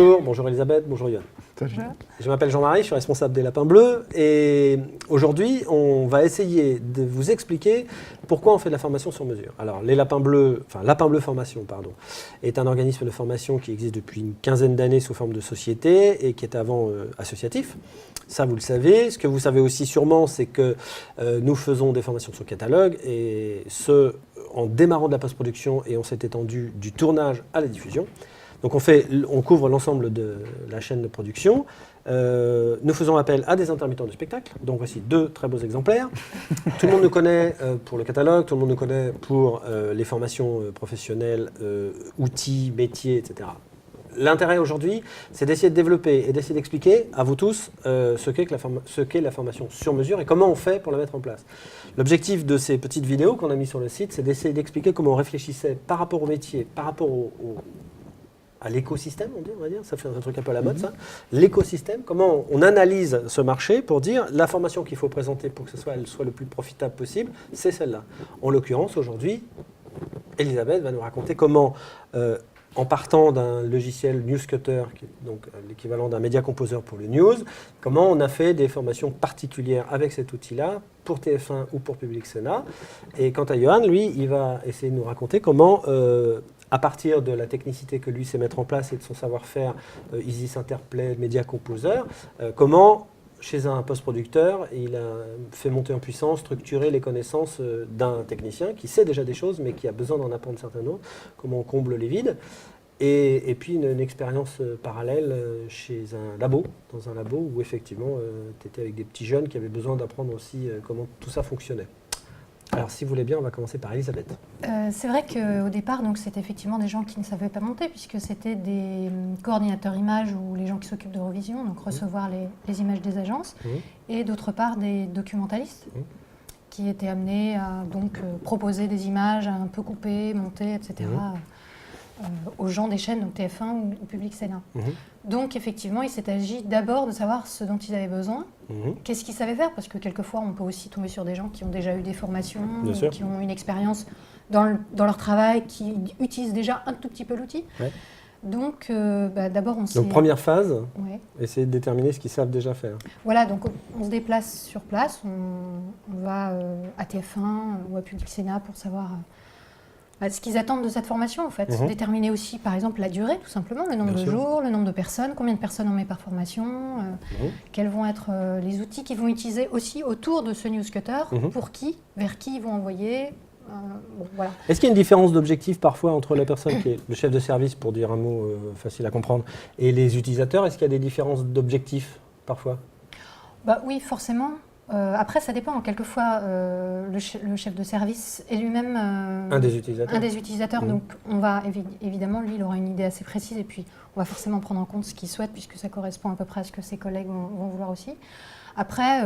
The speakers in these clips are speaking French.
Bonjour, bonjour Elisabeth, bonjour Yoann. Je m'appelle Jean-Marie, je suis responsable des Lapins Bleus et aujourd'hui on va essayer de vous expliquer pourquoi on fait de la formation sur mesure. Alors les Lapins Bleus, enfin Lapins Bleus Formation pardon, est un organisme de formation qui existe depuis une quinzaine d'années sous forme de société et qui était avant associatif. Ça vous le savez. Ce que vous savez aussi sûrement c'est que nous faisons des formations sur catalogue et ce en démarrant de la post-production et on s'est étendu du tournage à la diffusion. Donc on couvre l'ensemble de la chaîne de production. Nous faisons appel à des intermittents du spectacle. Donc voici deux très beaux exemplaires. Tout le monde nous connaît pour le catalogue, tout le monde nous connaît pour les formations professionnelles, outils, métiers, etc. L'intérêt aujourd'hui, c'est d'essayer de développer et d'essayer d'expliquer à vous tous ce qu'est la formation sur mesure et comment on fait pour la mettre en place. L'objectif de ces petites vidéos qu'on a mis sur le site, c'est d'essayer d'expliquer comment on réfléchissait par rapport au métier, par rapport à l'écosystème, on va dire, ça fait un truc un peu à la mode, ça. L'écosystème, comment on analyse ce marché pour dire la formation qu'il faut présenter pour que elle soit le plus profitable possible, c'est celle-là. En l'occurrence, aujourd'hui, Elisabeth va nous raconter comment, en partant d'un logiciel Newscutter, qui est donc l'équivalent d'un Media Composer pour le news, comment on a fait des formations particulières avec cet outil-là pour TF1 ou pour Public Sénat. Et quant à Yoann, lui, il va essayer de nous raconter comment à partir de la technicité que lui sait mettre en place et de son savoir-faire, Isis Interplay, Media Composer, comment, chez un post-producteur, il a fait monter en puissance, structurer les connaissances d'un technicien qui sait déjà des choses, mais qui a besoin d'en apprendre certaines autres, comment on comble les vides. Et puis une expérience parallèle dans un labo où effectivement, tu étais avec des petits jeunes qui avaient besoin d'apprendre aussi comment tout ça fonctionnait. Alors, si vous voulez bien, on va commencer par Elisabeth. C'est vrai qu'au départ, c'était effectivement des gens qui ne savaient pas monter, puisque c'était des coordinateurs images ou les gens qui s'occupent de revision, donc recevoir les images des agences, et d'autre part des documentalistes qui étaient amenés à proposer des images un peu coupées, montées, etc. Aux gens des chaînes, donc TF1 ou Public Sénat. Donc effectivement, il s'est agi d'abord de savoir ce dont ils avaient besoin, qu'est-ce qu'ils savaient faire, parce que quelquefois on peut aussi tomber sur des gens qui ont déjà eu des formations, qui ont une expérience dans leur travail, qui utilisent déjà un tout petit peu l'outil. Donc d'abord on s'est... Donc première phase, essayer de déterminer ce qu'ils savent déjà faire. Voilà, donc on se déplace sur place, on va à TF1 ou à Public Sénat pour savoir... ce qu'ils attendent de cette formation, en fait. Déterminer aussi, par exemple, la durée, tout simplement, le nombre de jours, le nombre de personnes, combien de personnes on met par formation, quels vont être les outils qu'ils vont utiliser aussi autour de ce newscutter, pour qui, vers qui ils vont envoyer. Voilà. Est-ce qu'il y a une différence d'objectif parfois entre la personne qui est le chef de service, pour dire un mot facile à comprendre, et les utilisateurs? Est-ce qu'il y a des différences d'objectifs parfois? Oui, forcément. Après, ça dépend. Quelquefois, le chef de service est lui-même un des utilisateurs. Donc, on va évidemment, lui, il aura une idée assez précise et puis on va forcément prendre en compte ce qu'il souhaite puisque ça correspond à peu près à ce que ses collègues vont vouloir aussi. Après,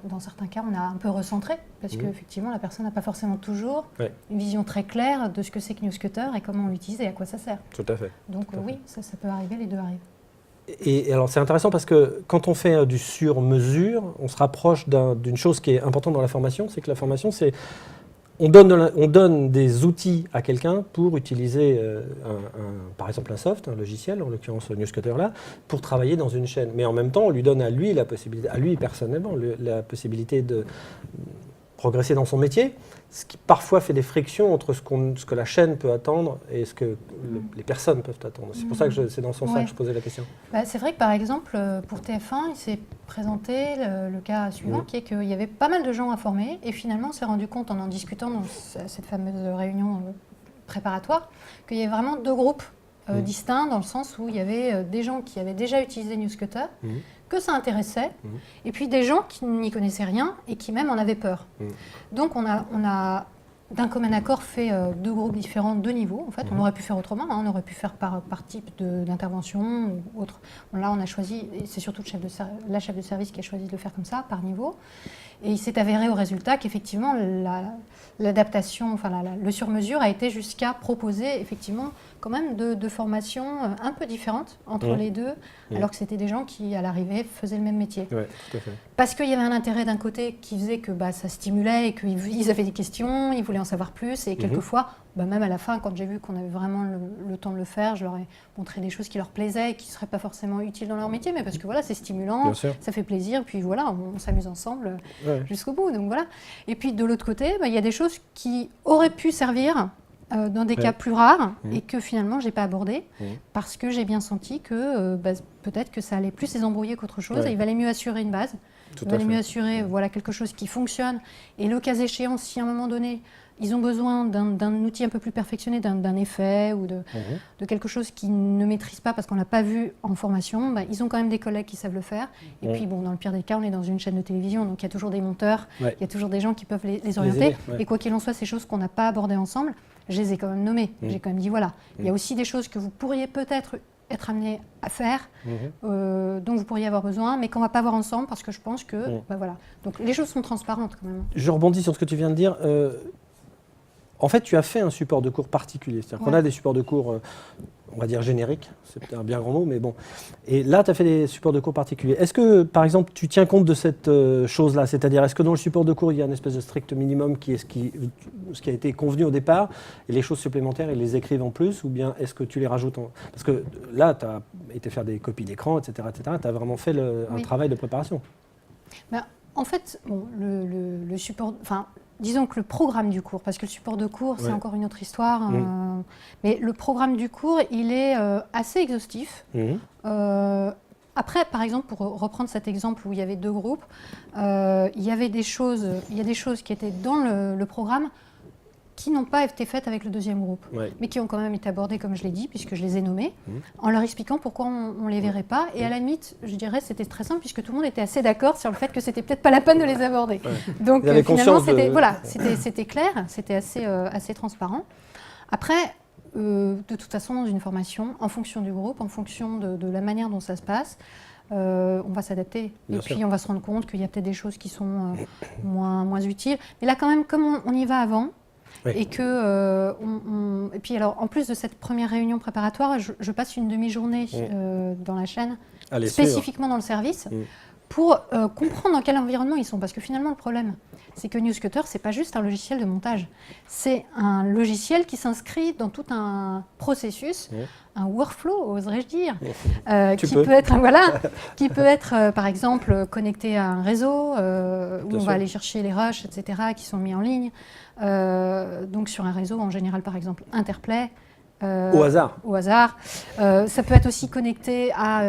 dans certains cas, on a un peu recentré parce qu'effectivement, la personne n'a pas forcément toujours une vision très claire de ce que c'est que Newscutter et comment on l'utilise et à quoi ça sert. Tout à fait. Donc oui, ça peut arriver, les deux arrivent. Et alors c'est intéressant parce que quand on fait du sur-mesure, on se rapproche d'une chose qui est importante dans la formation, c'est que la formation, c'est on donne des outils à quelqu'un pour utiliser par exemple un soft, un logiciel, en l'occurrence le Newscutter là, pour travailler dans une chaîne. Mais en même temps, on lui donne à lui la possibilité, à lui personnellement, la possibilité de progresser dans son métier, ce qui parfois fait des frictions entre ce que la chaîne peut attendre et ce que les personnes peuvent attendre. C'est pour ça que c'est dans ce sens-là que je posais la question. C'est vrai que par exemple, pour TF1, il s'est présenté le cas suivant, qui est qu'il y avait pas mal de gens à former et finalement on s'est rendu compte en discutant dans cette fameuse réunion préparatoire qu'il y avait vraiment deux groupes distincts dans le sens où il y avait des gens qui avaient déjà utilisé Newscutter, que ça intéressait, et puis des gens qui n'y connaissaient rien et qui même en avaient peur. Donc on a d'un commun accord fait deux groupes différents, deux niveaux. En fait, on aurait pu faire autrement, on aurait pu faire par type d'intervention ou autre. Là, on a choisi, et c'est surtout la chef de service qui a choisi de le faire comme ça, par niveau. Et il s'est avéré au résultat qu'effectivement, l'adaptation, le sur-mesure a été jusqu'à proposer effectivement quand même deux formations un peu différentes entre les deux, alors que c'était des gens qui, à l'arrivée, faisaient le même métier. Ouais, tout à fait. parce qu'il y avait un intérêt d'un côté qui faisait que ça stimulait et qu'ils avaient des questions, ils voulaient en savoir plus. Et quelquefois, même à la fin, quand j'ai vu qu'on avait vraiment le temps de le faire, je leur ai montré des choses qui leur plaisaient et qui ne seraient pas forcément utiles dans leur métier, mais parce que voilà, c'est stimulant, ça fait plaisir, puis voilà, on s'amuse ensemble jusqu'au bout. Donc voilà. Et puis de l'autre côté, il y a des choses qui auraient pu servir dans des cas plus rares et que finalement je n'ai pas abordé parce que j'ai bien senti que peut-être que ça allait plus les embrouiller qu'autre chose et il valait mieux assurer une base. Il valait mieux assurer quelque chose qui fonctionne. Et le cas échéant, si à un moment donné, ils ont besoin d'un outil un peu plus perfectionné, d'un effet ou de quelque chose qu'ils ne maîtrisent pas parce qu'on ne l'a pas vu en formation, ils ont quand même des collègues qui savent le faire. Et puis, dans le pire des cas, on est dans une chaîne de télévision, donc il y a toujours des monteurs, il y a toujours des gens qui peuvent les orienter. Et quoi qu'il en soit, ces choses qu'on n'a pas abordées ensemble, je les ai quand même nommées. J'ai quand même dit, voilà, il y a aussi des choses que vous pourriez peut-être être amené à faire, dont vous pourriez avoir besoin, mais qu'on ne va pas voir ensemble parce que je pense que, voilà. Donc les choses sont transparentes quand même. Je rebondis sur ce que tu viens de dire. En fait, tu as fait un support de cours particulier. C'est-à-dire qu'on a des supports de cours, on va dire génériques, c'est peut-être un bien grand mot, mais bon. Et là, tu as fait des supports de cours particuliers. Est-ce que, par exemple, tu tiens compte de cette chose-là? C'est-à-dire, est-ce que dans le support de cours, il y a une espèce de strict minimum qui est ce qui a été convenu au départ, et les choses supplémentaires, ils les écrivent en plus, ou bien est-ce que tu les rajoutes Parce que là, tu as été faire des copies d'écran, etc., etc. Tu as vraiment fait un travail de préparation. En fait, le support... Disons que le programme du cours, parce que le support de cours, c'est encore une autre histoire, mais le programme du cours, il est assez exhaustif. Après, par exemple, pour reprendre cet exemple où il y avait 2 groupes, il y a des choses qui étaient dans le programme qui n'ont pas été faites avec le 2e groupe, mais qui ont quand même été abordées, comme je l'ai dit, puisque je les ai nommées, en leur expliquant pourquoi on ne les verrait pas. Et à la limite, je dirais, c'était très simple, puisque tout le monde était assez d'accord sur le fait que c'était peut-être pas la peine de les aborder. Donc finalement, c'était clair, c'était assez transparent. Après, de toute façon, dans une formation, en fonction du groupe, en fonction de la manière dont ça se passe, on va s'adapter. Et puis on va se rendre compte qu'il y a peut-être des choses qui sont moins utiles. Mais là, quand même, comme on y va avant, et que, et puis alors, en plus de cette première réunion préparatoire, je passe une demi-journée dans la chaîne, spécifiquement dans le service, pour comprendre dans quel environnement ils sont. Parce que finalement, le problème, c'est que Newscutter, ce n'est pas juste un logiciel de montage. C'est un logiciel qui s'inscrit dans tout un processus, un workflow, oserais-je dire, qui peut être, par exemple, connecté à un réseau, où on va aller chercher les rushs, etc., qui sont mis en ligne. Donc sur un réseau, en général, par exemple, Interplay. Au hasard. Ça peut être aussi connecté à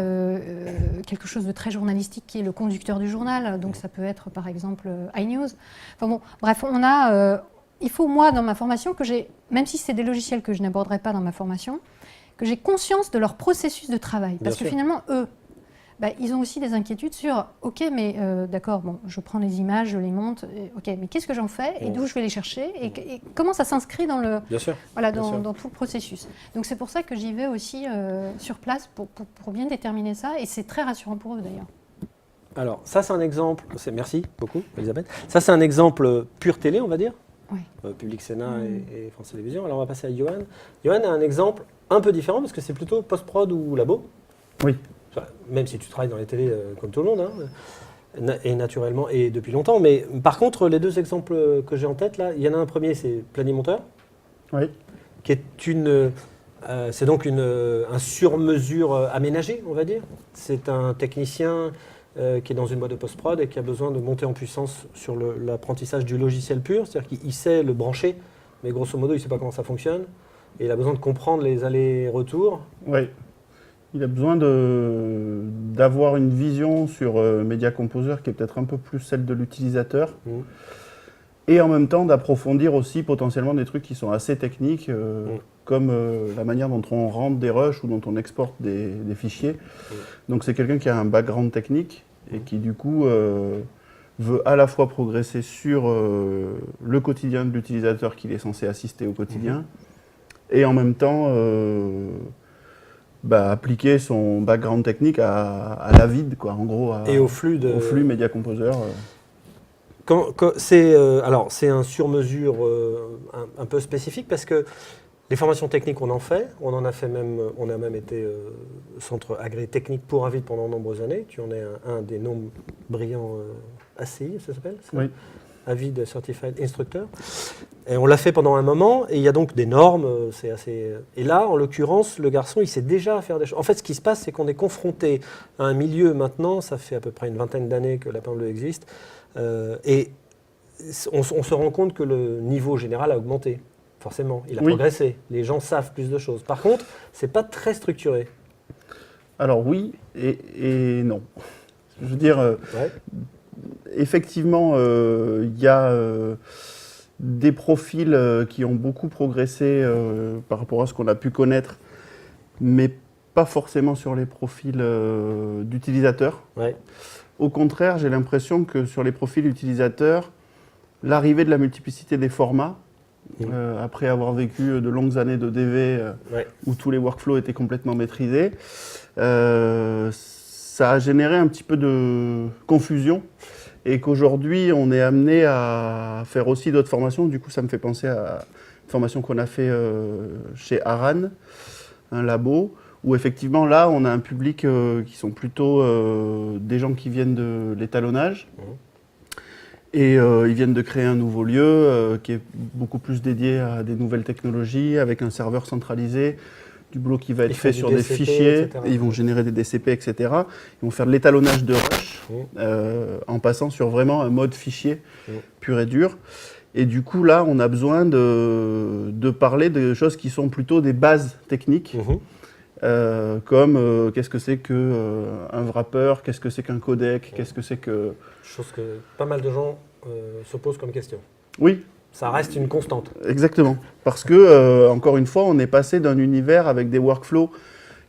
quelque chose de très journalistique qui est le conducteur du journal. Donc ça peut être par exemple iNews. Enfin bon, bref, il faut moi dans ma formation que j'ai, même si c'est des logiciels que je n'aborderai pas dans ma formation, que j'ai conscience de leur processus de travail. Parce que finalement, eux, ils ont aussi des inquiétudes sur, ok, mais d'accord, bon, je prends les images, je les monte, ok, mais qu'est-ce que j'en fais et d'où je vais les chercher et comment ça s'inscrit dans dans tout le processus. Donc c'est pour ça que j'y vais aussi sur place pour bien déterminer ça et c'est très rassurant pour eux d'ailleurs. Alors ça c'est un exemple, merci beaucoup Elisabeth, ça c'est un exemple pure télé on va dire, Public Sénat et France Télévisions. Alors on va passer à Johan. Johan a un exemple un peu différent parce que c'est plutôt post-prod ou labo. Oui. Même si tu travailles dans les télés comme tout le monde, et naturellement, et depuis longtemps. Mais par contre, les 2 exemples que j'ai en tête, là, il y en a un premier, c'est Planimonteur, qui est c'est donc un sur-mesure aménagé, on va dire. C'est un technicien qui est dans une boîte de post-prod et qui a besoin de monter en puissance sur l'apprentissage du logiciel pur, c'est-à-dire qu'il sait le brancher, mais grosso modo, il ne sait pas comment ça fonctionne, et il a besoin de comprendre les allers-retours. Oui. Il a besoin d'avoir une vision sur Media Composer qui est peut-être un peu plus celle de l'utilisateur et en même temps d'approfondir aussi potentiellement des trucs qui sont assez techniques comme la manière dont on rentre des rushs ou dont on exporte des fichiers. Donc c'est quelqu'un qui a un background technique et qui du coup veut à la fois progresser sur le quotidien de l'utilisateur qu'il est censé assister au quotidien et en même temps appliquer son background technique à la vide, quoi, en gros, et au flux Media Composer. C'est un sur-mesure un peu spécifique parce que Les formations techniques, on en fait. On a même été centre agréé technique pour Avid pendant de nombreuses années. Tu en es un des noms brillants ACI, ça s'appelle ça ? Oui. Avid Certified Instructor. Et on l'a fait pendant un moment, et il y a donc des normes, c'est assez... Et là, en l'occurrence, le garçon, il sait déjà faire des choses. En fait, ce qui se passe, c'est qu'on est confronté à un milieu maintenant, ça fait à peu près une vingtaine d'années que Lapin Bleu existe, et on se rend compte que le niveau général a augmenté, forcément. Il a progressé, les gens savent plus de choses. Par contre, c'est pas très structuré. Alors oui et non. Je veux dire... Effectivement, il y a des profils qui ont beaucoup progressé par rapport à ce qu'on a pu connaître, mais pas forcément sur les profils d'utilisateurs. Ouais. Au contraire, j'ai l'impression que sur les profils utilisateurs, l'arrivée de la multiplicité des formats, après avoir vécu de longues années de DV où tous les workflows étaient complètement maîtrisés, ça a généré un petit peu de confusion et qu'aujourd'hui on est amené à faire aussi d'autres formations. Du coup, ça me fait penser à une formation qu'on a fait chez Aran, un labo, où effectivement là on a un public qui sont plutôt des gens qui viennent de l'étalonnage et ils viennent de créer un nouveau lieu qui est beaucoup plus dédié à des nouvelles technologies avec un serveur centralisé. Du boulot qui va être fait sur des fichiers, et ils vont générer des DCP, etc. Ils vont faire de l'étalonnage de rush en passant sur vraiment un mode fichier pur et dur. Et du coup, là, on a besoin de parler de choses qui sont plutôt des bases techniques, comme qu'est-ce que c'est qu'un wrapper, qu'est-ce que c'est qu'un codec, qu'est-ce que c'est que... Chose que pas mal de gens se posent comme question. Oui. Ça reste une constante. Exactement. Parce que, encore une fois, on est passé d'un univers avec des workflows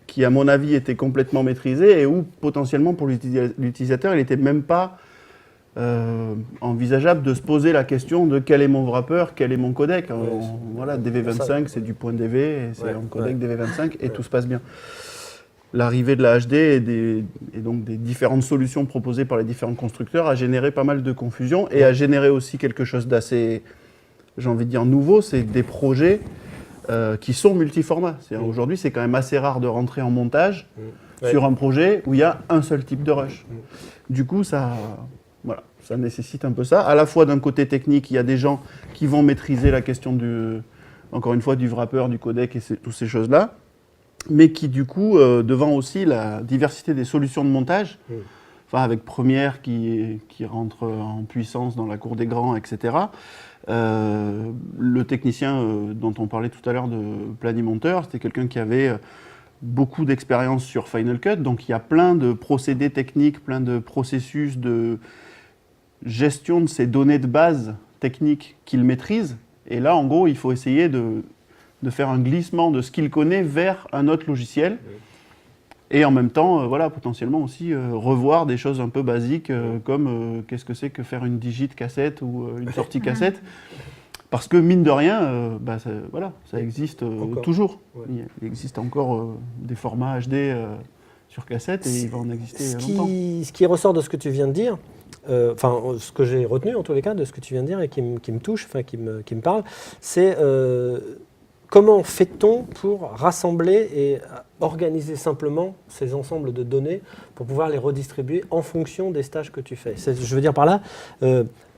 qui, à mon avis, étaient complètement maîtrisés et où, potentiellement, pour l'utilisateur, il n'était même pas envisageable de se poser la question de quel est mon wrapper, quel est mon codec. Voilà, DV25, c'est du point DV, et c'est un codec DV25, et tout se passe bien. L'arrivée de la HD et donc des différentes solutions proposées par les différents constructeurs a généré pas mal de confusion et a généré aussi quelque chose d'assez... j'ai envie de dire nouveau, c'est des projets qui sont multiformats. Aujourd'hui, c'est quand même assez rare de rentrer en montage sur un projet où il y a un seul type de rush. Du coup, ça nécessite un peu ça. À la fois d'un côté technique, il y a des gens qui vont maîtriser la question encore une fois, du wrapper, du codec et toutes ces choses-là, mais qui du coup, devant aussi la diversité des solutions de montage, avec Premiere qui rentre en puissance dans la cour des grands, etc., le technicien dont on parlait tout à l'heure de Planimonteur, c'était quelqu'un qui avait beaucoup d'expérience sur Final Cut, donc il y a plein de procédés techniques, plein de processus de gestion de ces données de base techniques qu'il maîtrise, et là en gros il faut essayer de faire un glissement de ce qu'il connaît vers un autre logiciel, et en même temps, potentiellement aussi revoir des choses un peu basiques comme qu'est-ce que c'est que faire une digit cassette ou une sortie cassette. Parce que mine de rien, ça existe toujours. Ouais. Il existe encore des formats HD sur cassette et il va en exister longtemps. Ce qui ressort de ce que tu viens de dire, ce que j'ai retenu en tous les cas de ce que tu viens de dire et qui me touche, qui me parle, c'est comment fait-on pour rassembler et organiser simplement ces ensembles de données pour pouvoir les redistribuer en fonction des stages que tu fais. Je veux dire par là,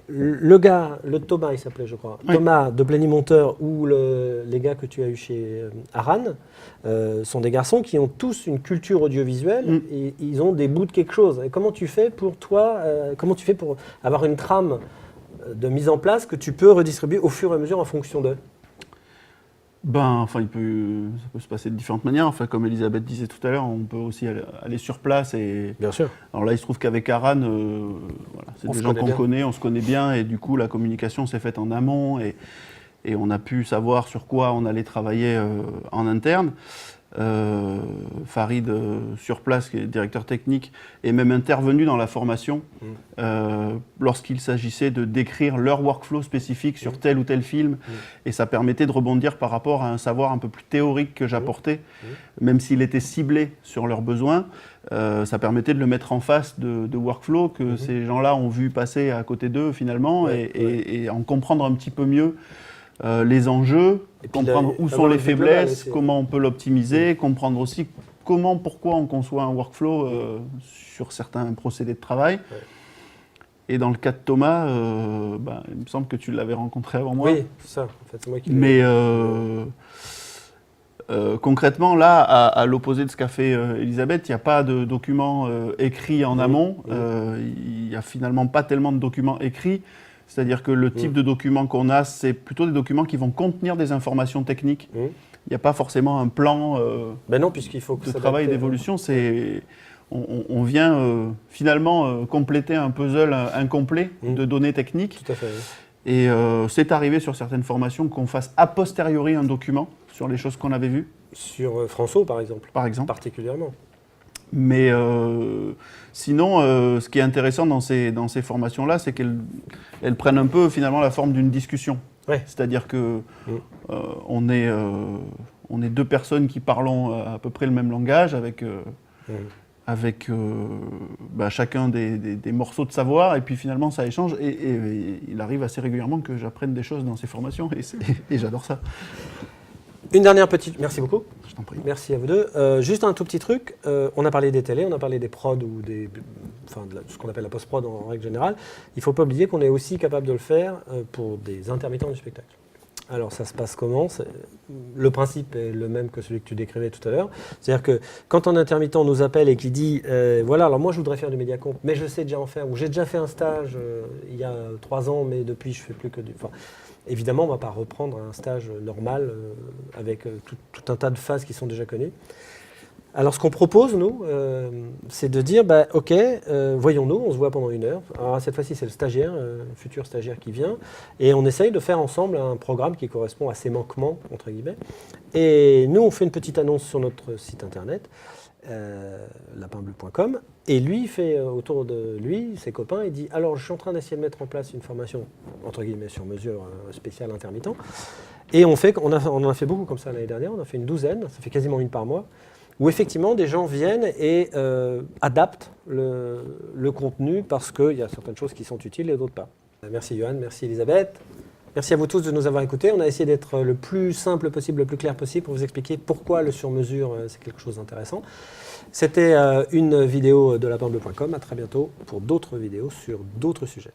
le Thomas, il s'appelait je crois, Thomas de Planimonteur ou les gars que tu as eu chez Aran, sont des garçons qui ont tous une culture audiovisuelle et ils ont des bouts de quelque chose. Et comment tu fais pour toi, comment tu fais pour avoir une trame de mise en place que tu peux redistribuer au fur et à mesure en fonction d'eux? Ça peut se passer de différentes manières. Comme Elisabeth disait tout à l'heure, on peut aussi aller sur place. Bien sûr. Alors là, il se trouve qu'avec Aran, c'est des gens qu'on connaît, on se connaît bien, et du coup, la communication s'est faite en amont, et on a pu savoir sur quoi on allait travailler en interne. Farid, sur place, qui est directeur technique, est même intervenu dans la formation lorsqu'il s'agissait de décrire leur workflow spécifique sur tel ou tel film, et ça permettait de rebondir par rapport à un savoir un peu plus théorique que j'apportais, même s'il était ciblé sur leurs besoins. Ça permettait de le mettre en face de workflow que ces gens-là ont vu passer à côté d'eux finalement, et en comprendre un petit peu mieux les enjeux, Et puis comprendre où sont avoir les une vue globale faiblesses, aussi. comment on peut l'optimiser, comprendre aussi pourquoi on conçoit un workflow sur certains procédés de travail. Ouais. Et dans le cas de Thomas, il me semble que tu l'avais rencontré avant moi. Oui, c'est ça. En fait, c'est moi qui l'ai- Mais concrètement, là, à l'opposé de ce qu'a fait Elisabeth, il n'y a pas de documents écrits en amont. Il n'y a finalement pas tellement de documents écrits. C'est-à-dire que le type de documents qu'on a, c'est plutôt des documents qui vont contenir des informations techniques. Il n'y a pas forcément un plan Ben non, puisqu'il faut que de ça travail et adapte, d'évolution. On vient finalement compléter un puzzle incomplet de données techniques. Tout à fait. Oui. Et c'est arrivé sur certaines formations qu'on fasse a posteriori un document sur les choses qu'on avait vues, Sur François, par exemple. par exemple. Particulièrement. Mais sinon, ce qui est intéressant dans ces formations-là, c'est qu'elles prennent un peu finalement la forme d'une discussion. Ouais. C'est-à-dire que on est deux personnes qui parlons à peu près le même langage avec chacun des morceaux de savoir, et puis finalement ça échange, et il arrive assez régulièrement que j'apprenne des choses dans ces formations, et j'adore ça. Une dernière petite... Merci beaucoup. Je t'en prie. Merci à vous deux. Juste un tout petit truc. On a parlé des télés, on a parlé des prods ou ce qu'on appelle la post-prod en règle générale. Il ne faut pas oublier qu'on est aussi capable de le faire pour des intermittents du spectacle. Alors ça se passe comment ? Le principe est le même que celui que tu décrivais tout à l'heure. C'est-à-dire que quand un intermittent nous appelle et qui dit voilà, alors moi je voudrais faire du médiacomp, mais je sais déjà en faire, ou j'ai déjà fait un stage il y a 3 ans, mais depuis je ne fais plus que du... Enfin, évidemment, on ne va pas reprendre un stage normal avec tout un tas de phases qui sont déjà connues. Alors, ce qu'on propose, nous, c'est de dire, OK, voyons-nous, on se voit pendant 1 heure. Alors, cette fois-ci, c'est le stagiaire, futur stagiaire qui vient, et on essaye de faire ensemble un programme qui correspond à ses manquements, entre guillemets. Et nous, on fait une petite annonce sur notre site internet, lapinbleu.com, et lui, il fait autour de lui, ses copains, il dit « Alors, je suis en train d'essayer de mettre en place une formation, entre guillemets, sur mesure spéciale intermittent. » Et on en a fait beaucoup comme ça l'année dernière, on en a fait une 12aine, ça fait quasiment 1 par mois, où effectivement des gens viennent et adaptent le contenu parce qu'il y a certaines choses qui sont utiles et d'autres pas. Merci Johan, merci Elisabeth. Merci à vous tous de nous avoir écoutés. On a essayé d'être le plus simple possible, le plus clair possible pour vous expliquer pourquoi le sur-mesure, c'est quelque chose d'intéressant. C'était une vidéo de lapinbleu.com. À très bientôt pour d'autres vidéos sur d'autres sujets.